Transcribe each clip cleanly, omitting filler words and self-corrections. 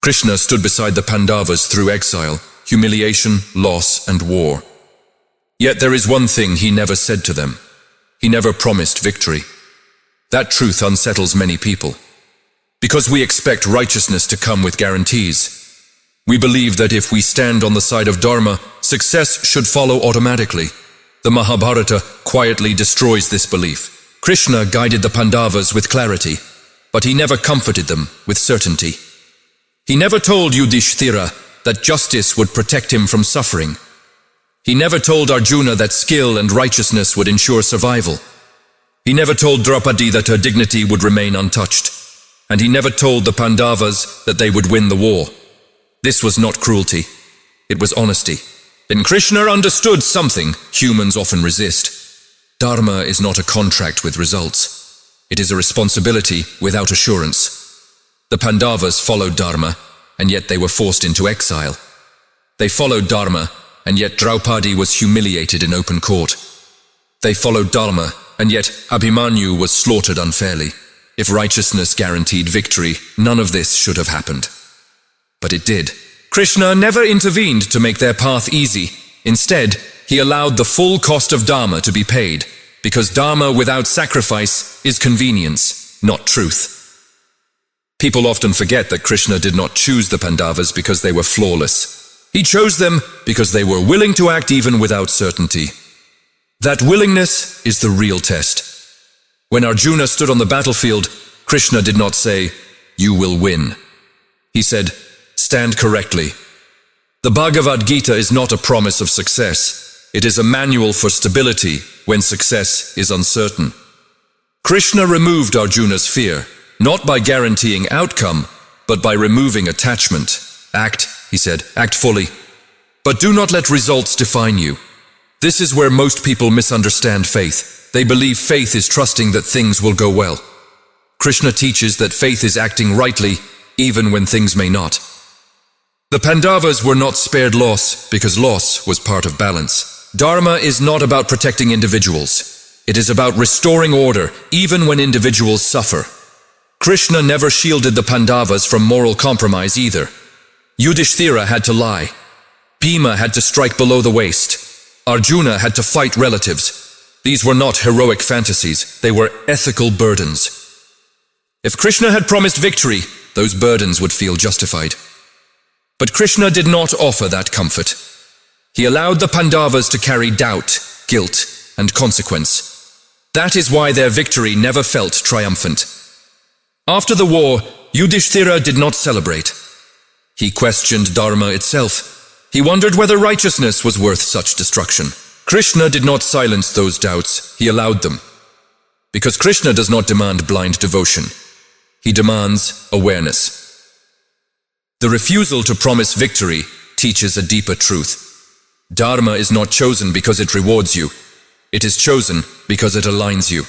Krishna stood beside the Pandavas through exile, humiliation, loss, and war. Yet there is one thing he never said to them. He never promised victory. That truth unsettles many people. Because we expect righteousness to come with guarantees. We believe that if we stand on the side of dharma, success should follow automatically. The Mahabharata quietly destroys this belief. Krishna guided the Pandavas with clarity, but he never comforted them with certainty. He never told Yudhishthira that justice would protect him from suffering. He never told Arjuna that skill and righteousness would ensure survival. He never told Draupadi that her dignity would remain untouched. And he never told the Pandavas that they would win the war. This was not cruelty. It was honesty. Then Krishna understood something humans often resist. Dharma is not a contract with results. It is a responsibility without assurance. The Pandavas followed dharma, and yet they were forced into exile. They followed dharma, and yet Draupadi was humiliated in open court. They followed dharma, and yet Abhimanyu was slaughtered unfairly. If righteousness guaranteed victory, none of this should have happened. But it did. Krishna never intervened to make their path easy. Instead, he allowed the full cost of dharma to be paid, because dharma without sacrifice is convenience, not truth. People often forget that Krishna did not choose the Pandavas because they were flawless. He chose them because they were willing to act even without certainty. That willingness is the real test. When Arjuna stood on the battlefield, Krishna did not say, "You will win." He said, "Stand correctly." The Bhagavad Gita is not a promise of success. It is a manual for stability when success is uncertain. Krishna removed Arjuna's fear, not by guaranteeing outcome, but by removing attachment. Act, he said, act fully. But do not let results define you. This is where most people misunderstand faith. They believe faith is trusting that things will go well. Krishna teaches that faith is acting rightly, even when things may not. The Pandavas were not spared loss because loss was part of balance. Dharma is not about protecting individuals. It is about restoring order, even when individuals suffer. Krishna never shielded the Pandavas from moral compromise either. Yudhishthira had to lie. Bhima had to strike below the waist. Arjuna had to fight relatives. These were not heroic fantasies, they were ethical burdens. If Krishna had promised victory, those burdens would feel justified. But Krishna did not offer that comfort. He allowed the Pandavas to carry doubt, guilt, and consequence. That is why their victory never felt triumphant. After the war, Yudhishthira did not celebrate. He questioned dharma itself. He wondered whether righteousness was worth such destruction. Krishna did not silence those doubts, he allowed them. Because Krishna does not demand blind devotion. He demands awareness. The refusal to promise victory teaches a deeper truth. Dharma is not chosen because it rewards you. It is chosen because it aligns you.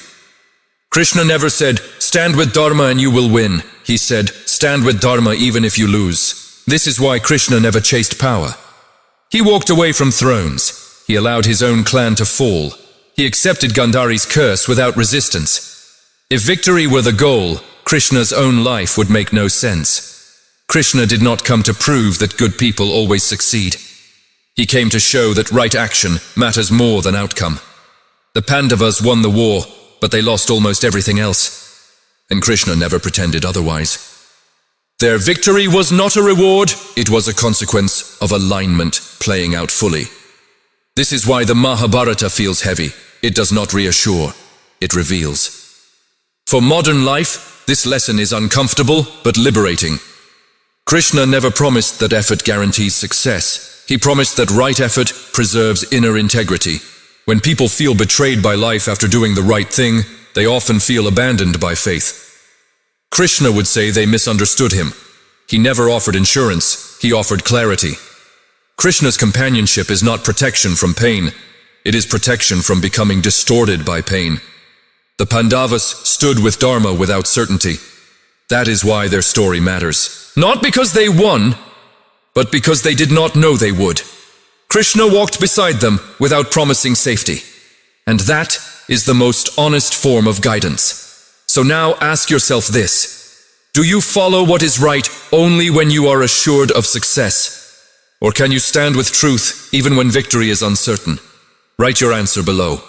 Krishna never said, "Stand with dharma and you will win." He said, "Stand with dharma even if you lose." This is why Krishna never chased power. He walked away from thrones. He allowed his own clan to fall. He accepted Gandhari's curse without resistance. If victory were the goal, Krishna's own life would make no sense. Krishna did not come to prove that good people always succeed. He came to show that right action matters more than outcome. The Pandavas won the war, but they lost almost everything else. And Krishna never pretended otherwise. Their victory was not a reward, it was a consequence of alignment playing out fully. This is why the Mahabharata feels heavy. It does not reassure, it reveals. For modern life, this lesson is uncomfortable but liberating. Krishna never promised that effort guarantees success. He promised that right effort preserves inner integrity. When people feel betrayed by life after doing the right thing, they often feel abandoned by faith. Krishna would say they misunderstood him. He never offered insurance, he offered clarity. Krishna's companionship is not protection from pain, it is protection from becoming distorted by pain. The Pandavas stood with dharma without certainty. That is why their story matters. Not because they won, but because they did not know they would. Krishna walked beside them without promising safety. And that is the most honest form of guidance. So now ask yourself this. Do you follow what is right only when you are assured of success? Or can you stand with truth even when victory is uncertain? Write your answer below.